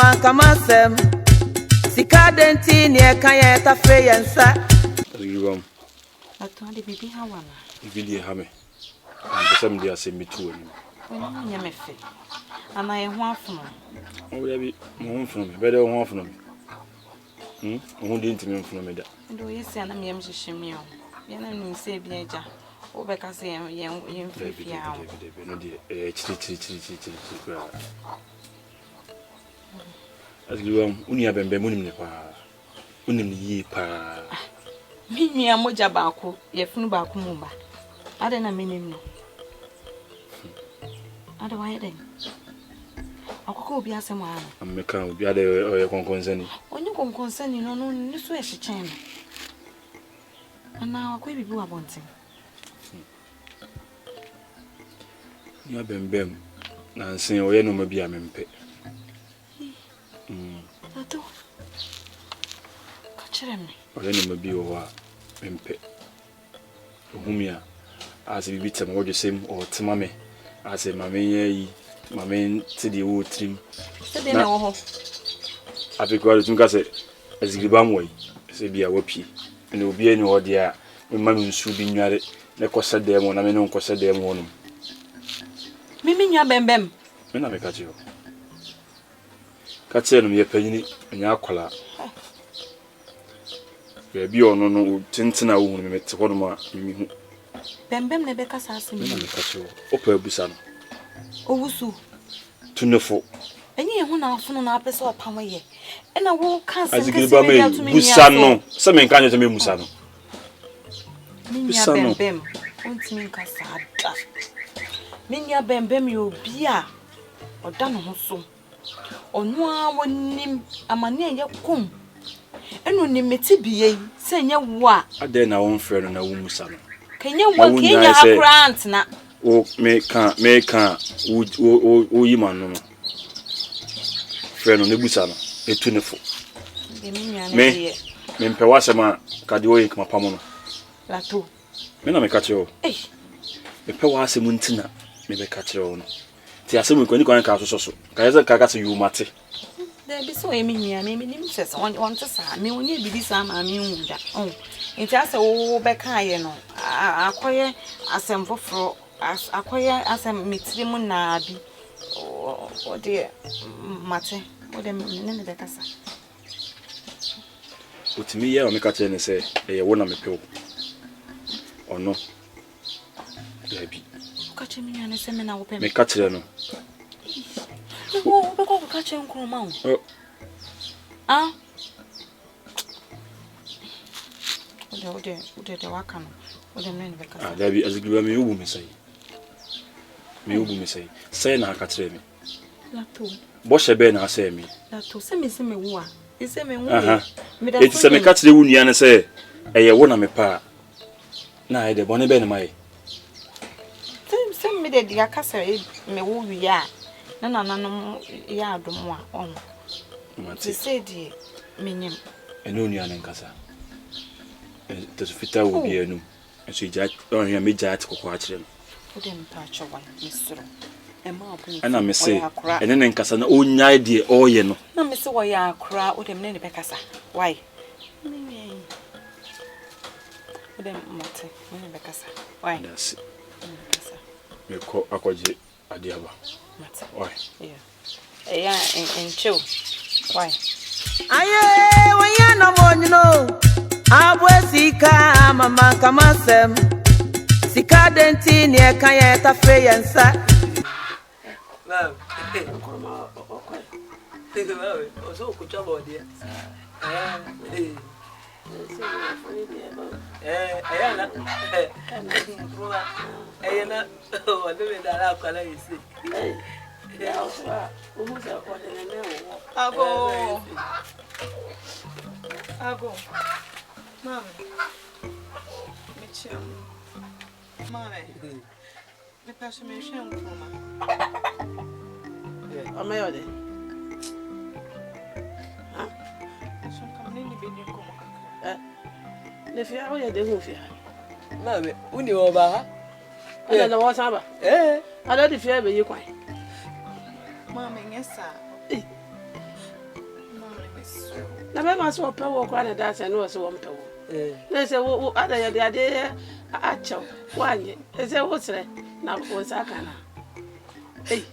mama kamasem sikadenti ne kaya tafe yansa riwam atwade bibi hawana ibili hame ambesam dia semitu ani oni nyamefe ana ye ho afono o ya bi mo ho afono be de ho afono o di ntimi afono me da ndo yesi ana me yemhyehyemi o ye na nu se bi eja o be ka se ye mfifia o no di chiri kura azliwam unia bembem unim ne pa unim ne yi pa minia moja baako ye funu baako mu ba ade na menim no ade wa yeden akoko obi asem ana ameka obi ade oye konkonsani onye konkonsani no ni so e hyechen ana akwa bibi wa bonten ya bembem na nsen oye no ma bia mempe ato kachreme oye no ma bi wo a mempe ohumia as bibi tem wo dwesem o tema me as mame yi mame tidi wo trim sede na wo ho afekwalo tun ka se ezigriba mo yi se bia wapi ene obi eni ho dia mema me nsu bi nware ne kosa dem na me ne kosa dem wonum mimi nwa bembem me na me ka je o ka che no me panyini anya akwala ya bi ono no tintina wo hunu me te ho no ma mimi hu bembem ne be kasa asem me na me ka che o opa busa no owusu tunefo enye hu na afono na apese opam ye ena wo ka se azigriba me busa no se me nka nyo me musa no minya bembem ontimi nka sada minya bembem yo bia oda no ho so onu a wonim amane ye kum enu ni meti biye se nye wo a ade na won frɛ no na wo musa no kenye wo kenya hakrant na o me kan o yi man no frɛ no ne busa no etunefo me mpɛ wasema ka de o yi kama pam no lato me na me ka che o me pɛ wasema ntina me be ka che o no ti asem ko ni kan ka so ka yeza ka se yu mate de bi so emi nua me nim sese won te sa me woni bibi sa ma me hu da nti ase wo be ka ye no akoye asem foforo akoye asem metiri mu na bi o de mate o de ne be kasa utimi ye o me ka che ne se ye wo na me pɛ o ono ya bi ka che mi nua ne se me na wo pɛ me ka che no wo be ko ka che Nkrumah o Ode wakano. Ode mene bekasa. Dabi azigriba me obu me sai. Sai na aka kire me. Lato. Bo shebe na asai me. Lato se me wo a. Se me wo. Eti se me ka kire wo nua ne se eye wo na me pa. Na ide bone be ne mai. Se me de dia kasa me wo wi a. Na no ya Adomah on. Se se di menyem. Eno nua ne nkasa. Tesu fita wo bi enu. Enso ija on ya meja ati kokko a kire no. Ode mpa achowa misro. Ema abu. Ana me se ene ne nkasa na onyae de oye no. Na me se wo ya akra ode mene ne bekasa. Why? Ode mate mene bekasa. Why? That's me ko akoje adiaba. Mate. Why? Yeah. Chill. Why? Aye, wanya no monyo. Abwesika mama kamasem sikadenti ne kaya tafe yansa Mam, Nkrumah okwa. Tege mawe, oso okucha bodi. Ayana. Nkrumah. Ayana, wale me dara kwala yisi. Ya oswa, umuza kwa nene wo. Ago. Mama. Michel. Mama. Me passo me chão Nkrumah. Amayode. Acho que nem me bem como Eh. Le fia o ya de ho fia. Mama, uni oba ha? Ala na wa saba. Ala di fia be yi kwan. Mama, nyesa. Na be ma so pe wo kwa na da se no so wo mpe wo. Na se wo ada ya de a chaw wanye. Se wo sere na wo saka na. Hey.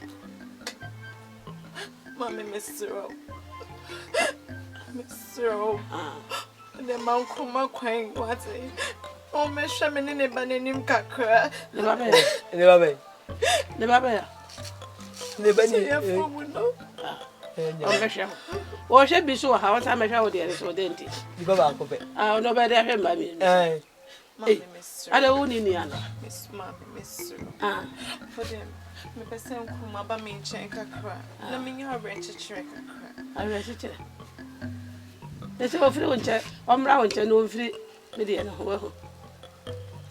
Mommy, Mr. The man Nkrumah crying what? Oh, my shaman in a banana kakra. Never or should be so how time I shall there so dainty. I'll know better him by me. I don't need Miss for them. My person Nkrumah by me chain kakra. Let me have a check. I rest it. Let's go free one check. I'm round and no free. Median.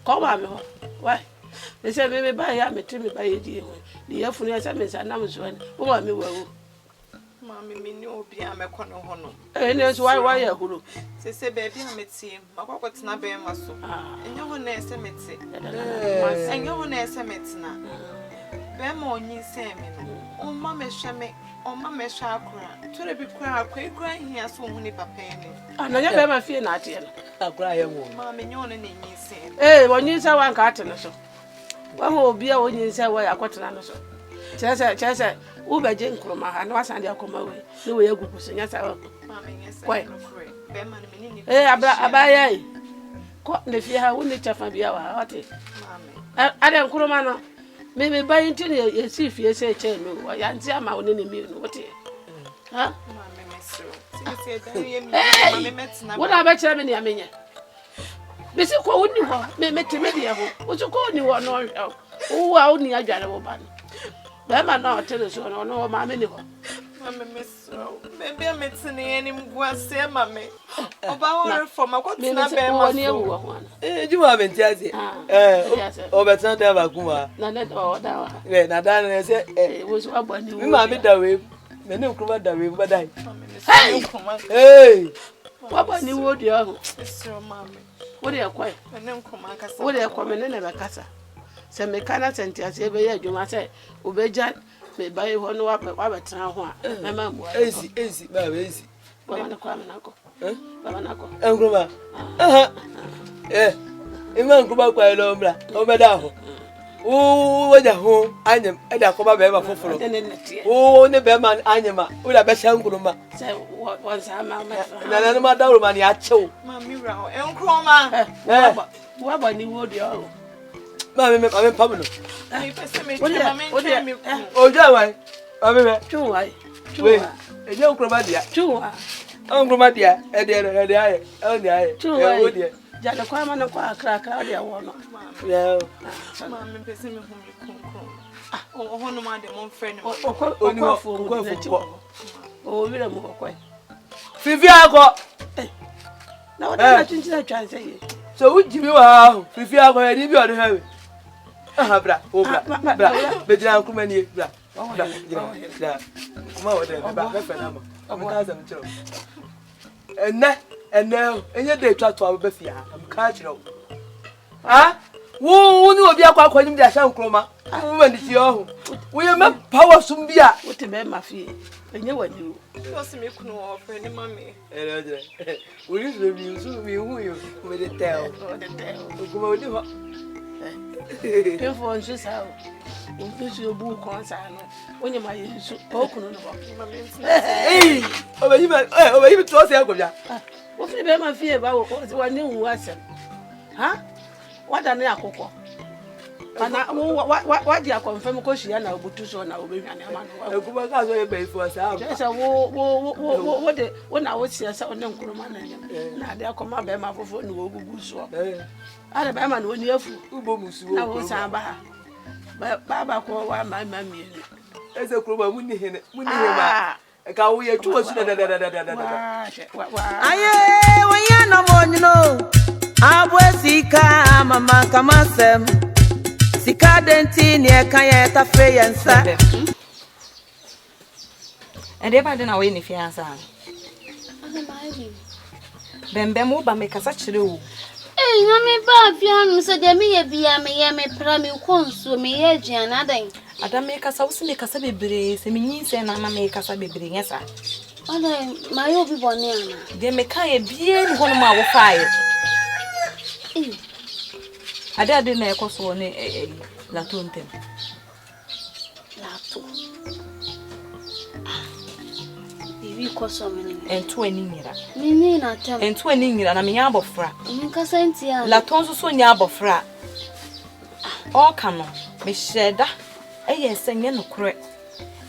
Come on, why? They said, maybe buy a me by a deal. The airphone has a miss and I'm one. Oh, me well. Mammy, me no be a mecono honor. And that's why you who say, baby, I met him. My what's not bear muscle. And no one else met it. And no one else met now. Bear more new salmon. Oh, mamma shame. Oh, mamma shakra. To the big crowd, quick crying here so many papay. And I never fear not yet. I'll cry a woman. Mammy, you're an insane. Eh, when you saw one carton or so. One will be a when you say, why I got an so. Chesa, Uber Nkrumah, and was under come away. No way, good person. Yes, I will. Quite. Eh, Abaya. Caught the fear, I wouldn't chaff and be our heart. I don't Nkrumah. Maybe by into you see if you say, no, I answer my own enemy. What is huh? What about Germany? I mean, Miss Cody, may make to media. What's your call? You are not. Oh, I only a general ban. Them are not tell us or no, mammy. Mammy, Miss, maybe I'm missing any more, say, mammy. About for my what's not near one. You haven't just it. Oh, but not ever go. None or down. Then I done said it was one you mammy that way. The new Nkrumah that way, but I. Hey, what about you would you? Mammy. What are you quite? What are you coming in a casa? Some mechanics and tears every year, you must say, Ubejan may buy one up at our town. Mamma, easy, easy. Well, uncle. Nkrumah. Eh, Nkrumah quite long, oh, madame. Oh, what a home, I am at a coma bear for. Oh, the bearman, Anima, with a best Nkrumah. Say what was our mamma, and my daughter, money I chose. Mammy, Nkrumah. What about you would you? Mammy, I'm Pablo. Oh, Jawai, I mean, a young Nkrumah, two. Nkrumah, dear, and the eye, and the eye, two, dear. Jalaquaman of a crack out there. Yeah, Mammy, pissing me oh, one of my own friend, oh, we don't move away. Fifiago. Now, I think I try to say. So, would you are Fifiago and if you are the heavy? Ah, bra, oh, bra, but now come and eat, bra. Oh, and now, and yet they try to have a beefy. I'm catching up. Ah, who knew be a quack when you are Nkrumah? When it's your we are not power soon be a what a man, my fee. And you want you. You must make no offer any mammy. We usually be soon be who you with the tail. Go over. Influence yourself. Include your book concern when you might open on the box. Hey, over you to us, Algoja. What did I fear about what new was? Huh? What an alcohol? What do you confirm? Because she and I would do so now. Baby, and a man who will be for us. Yes, when I was here, so no Nkrumah. Now they are come up Bembem for no good swap. Adomah when you have I was Samba. But Baba called my mammy. As a Nkrumah, wouldn't he? I can't wait to watch Aye, when you're no more, you know. I was Sika, Mamma, come on, Sam. Sika denti near Kayata Frey and Sa. And if I don't know any fiance, Bembem will make us such a rule. Eh, Mammy Babian said, me prami consul, me edge and nothing. I don't make us also make us a baby, and me, and I make us a baby, yes, sir. my obi bonny. They make a beer one of my fire. I didn't know cost one a latunte. Lato. You cost so many. And 20 years. Nina, And 20 years, and I'm yabo fra. Mincasentia. Latonso so yabo fra. All come on, Miss Shedda. Yes, and no correct.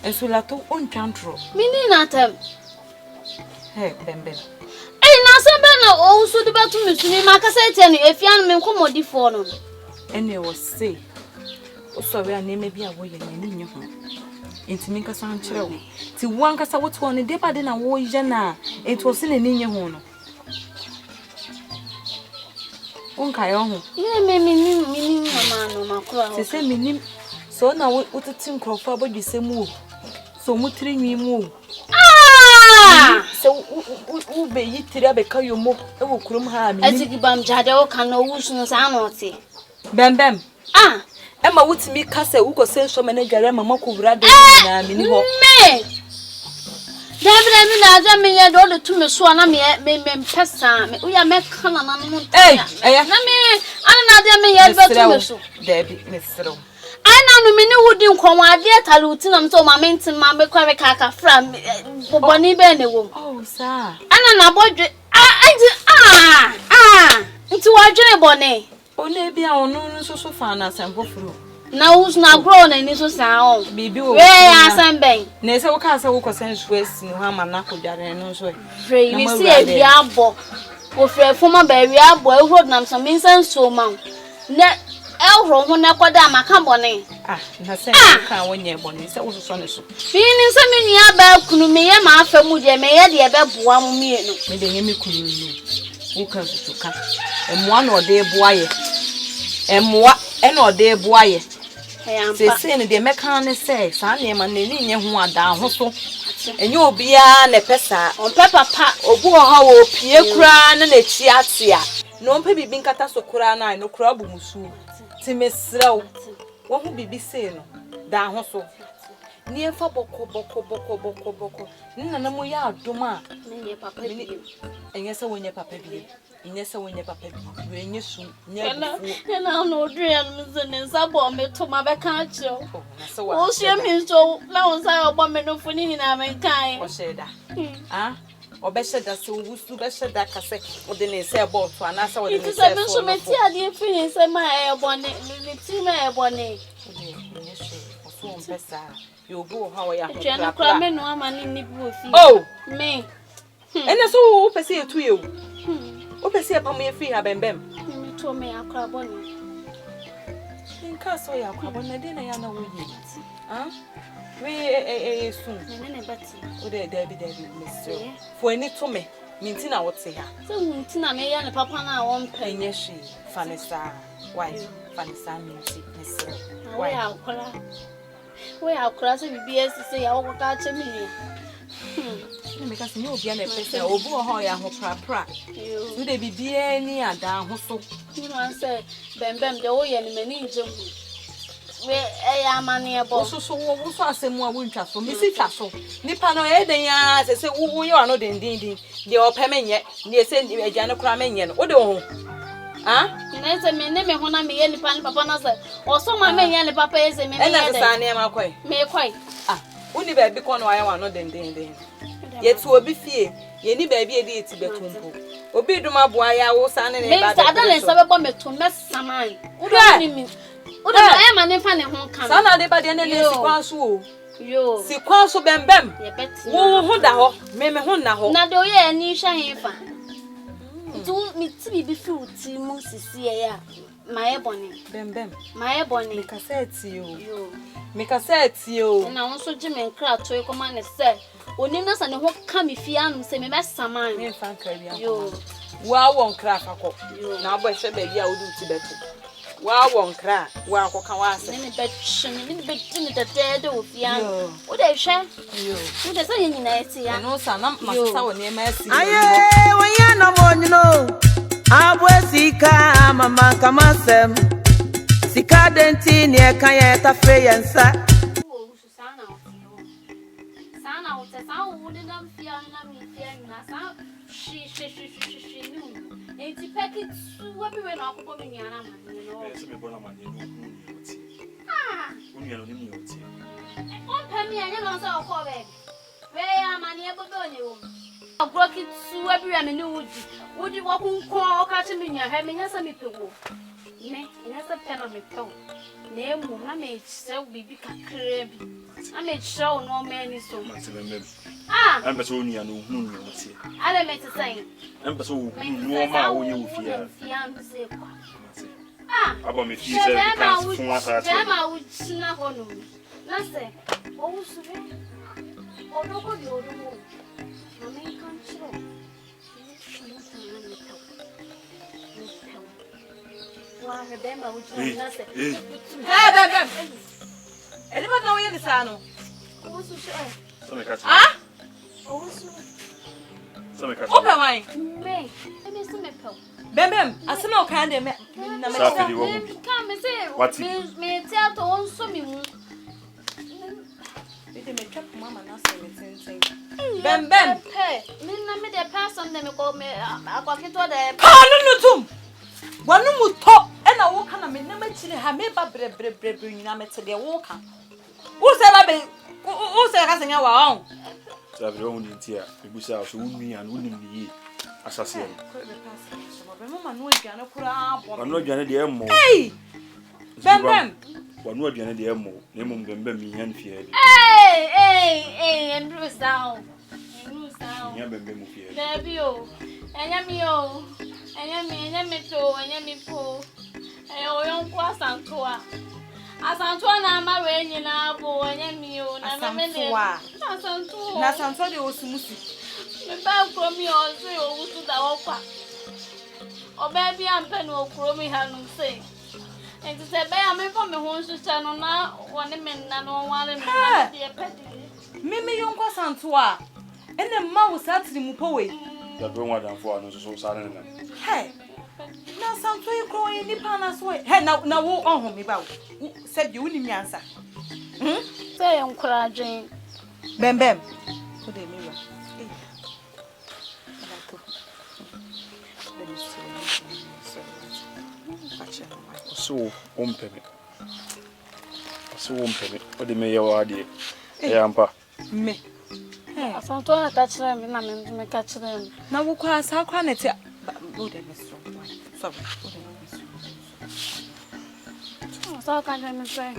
And so Lato uncantro. Minina. Hey, Bembem. Nasabana also the battle to make a certain if young men come or deform. And they was say, oh, sorry, I may be away in your home. Into make a sound chill. To one cast out one a depa dinner war jana, it was in your home. Unkai, you may mean, man, no macro. They say, me, so now what a tin crop about the same move. So much me move. So, who be ye to because you move over Nkrumah? As if Bam Jado can no wish no sanity. Bembem. Emma would me cast a hook say so many Garama Mokura. Me. David, I mean, I don't know to me, so I may pesta. We are making a man. I am another Debbie, Mr. I know many wouldn't come out yet. I would tell them so my maintain mamma Quavicaca from Bonnie Benny. Oh, sir. And an aboard. Into our journey, Bonnie. Only be our no so far as I'm through. Now who's not grown and is sound. Be where are some bank? Nessa Castle was sent west in Hamanaco, and so. Free, we see a diabo. With a former baby, I boy wrote them some incense so mount. Elro when I got down my company. Nassan, when you're born, is also son. Being in some many about Kunumia, my family, may I about 1 million. Maybe me could who comes to come. And one or day boy. And what and or day boy. They say the mechanic says, I name and the who are down hustle. And you'll be an epessa on pepper pat or go how Pierre Cran and a chiatia. No baby being catasocrana, no crab musu. Timesrow, what would be saying? Down hustle. Near for boko. Nanamoya, Adomah. And yes, when your papa be. Yes, when your papa be. When you soon. And I'll no dreams and some me to my back. So, she means so. Now, I want me no funny in our kind. Or say that. Ah? Or better that so who's to better that I say, or then say about to answer what it is. I mentioned my dear feelings and my bonnet, my bonnet. You go how I am. Jenna Cramen, no man in the booth. Oh, me. And that's all Percy to you. What Percy upon me free, Bembem. You told me a crab on you. In Castle, I crab on the dinner, I know we need. Huh? We soon. Would there be Mr. For any to me, meaning I would say her. So, Tina may and Papa now won't pay. Yes, she, Fanessa, wife, Fanessa means Mr. Why, I'll cry. Where I'll cross it be as to say, I will catch a million. Because you'll be an episode of Ohia, Hopra. Would they be any other hustle? You know, say, Bembem, the Ohia and many. Where I am unable. So, what I say more winter for Missy Castle. Nippano Edena, they say, oh, you are not indeed. The old payment yet, they send you a Jano Cramanian. What do? Ah? Nice a man, never when I may any pan papa, or so my man and papa is a man. And that's a name I quite. May quite. Ah, only baby corner I want not then. Yet to be fear, ye need baby a deity to be Obi do my boy, I was standing in the to mess some man. What do you mean? I am an infant home come. Son of the body and the you see, Quasso Bembem. Who the Meme Honda, not do ye any shine. Do me to be food, Moses, my ebony, Bembem, my ebony, make a set to you. Make a set to you. And I also Jim and Crowd to your command and said, when you know, and what come if you am, say, me best some man. You won't crack a cock. You now, boy, said, baby, I will do to better. Wow, won't cry. Wow, what can I say? In the bed, the dead of young. Would I share? You would have said in I know, son, I'm my near Mercy. Aye, when you're no more, you know. I was Sika, Mamma, come on, Sam. Sika denti near Kayata Frey and Sat. Sana, I wouldn't have fear. Enti packet su everywhere na akoko me nyana man no. Yes, me bona man no hu. Ah. Unu ya no ni oti. On pa me anya no so okọ be. We ya man e bodo ni wo. Packet su everywhere me ni wudi. Wudi wo kunko o ka che me nya ha me nya sa me pewo. Me nya sa pe na me pewo. Na emu na me chse bibi kakra bi. Na me chse no me ni so. Ah. I'm beso unu ya no hu ni oti. Ale me te sai. I'm beso no ma wo ye ofia. Ah. Aba me fi se kan fun asa ate. Jama uchina hono. Na se, o sube. O doko di odo. Na me kan chiro. Wa rebema uchina na se. Bembem. Anybody know where this ano? O sube. So me catch. Ah? O sube. So me catch. Open wine. Me se me pel. Bembem, asema okande me na me. Safi di wo. Kan me What? se me teato on so mi mu. Bidi me twap mama na se me tenten. Bembem. Hey, me na me de person dem ko me akwaketo de. Pa no tum. Wanu mu to e na wo kana me na ma chire ha me ba bre nyina me te de wo ka. Wo se ba be wo se ka senya wa on. Safi wo ni ntia. Ebusa so unu ya no nim ni yi. Asase no. Mama no aduane kura abo. Wanu aduane de emmo. Hey! Bembem. Wanu aduane de emmo. Na emmo bembem mi han fie de. Hey, Andrew sound. Ya bembem fie. Baby o. Enya mi o. Enya mi po. O yon kwa santoa. Asantoa na ama we nyina abo enya mi o na me de. Asantoa. Na santoa de osumusi. Me ba kro mi o so yo wusu da wo kwa. O baby am pe no kro mi hanu se. Enti se be am ko me ho nsu cha no na woni me nna no ware me na de pedi. Me yonkwa santoa. Ene mma wo satiri mu po we. Ya be nwa dan fo anu so sare na. Hey. Na santoa yi kro yi nipa na so. Hey na wo ohun me ba wo. Se bi woni miansa. Se yonkra adwen. Bembem. Ko de mi wa. So ompeme. So ompeme. O de me ye wa de. E ampa. Me. Asanto na ka kire me na me ka kire me. Na wo kwa sa kwa na te o de me so. So o de me so. So ka je me say.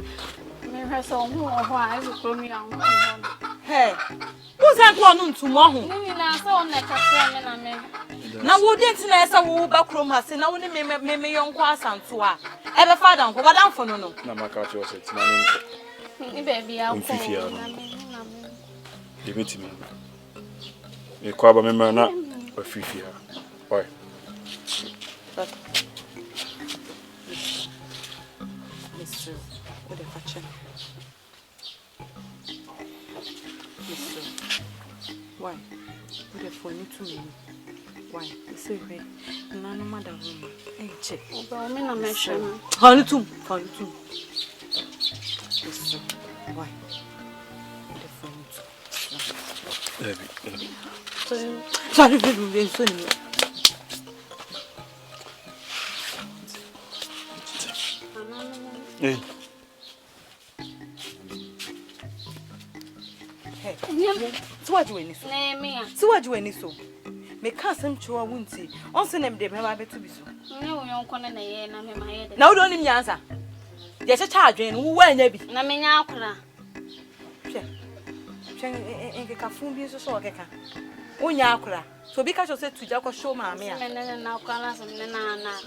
Me hweso hu ho a e ko mi an. Hey. Wo san kwa no ntumo ho. Ni na so na ka kire me na me. Na wo de ntina esa wo ba krom ha se na wo ne me yonkwa asanto a e be fa dan ko ba dan fo no no Na maka che o se tima ne nko. Ni baby a ko. Mfifia no. De metimi. E kwa ba me na afifia. Oi. Mr. What the fashion? Mr. Why? What the phone to me? Why? Say hey. No matter woman. Hey, check. Ba me na me hwe no. Phone to. Mr. Why? What the phone to? Baby. Sorry, baby, so you. Hey. Hey. So what do you need? Na me a. So what do you need so? Me can't sem chua wunti. On se nem de me ba betu biso. Ni wo yon kono na ye na me ma ye de. Na wo do nim nyansa. Je che cha adwen wo wa nya bi. Na me nya akora. Hwe enke ka fun bi so so okeka. Onya akora. So bi ka cho se tuja ko show ma me a. Me na akora so me na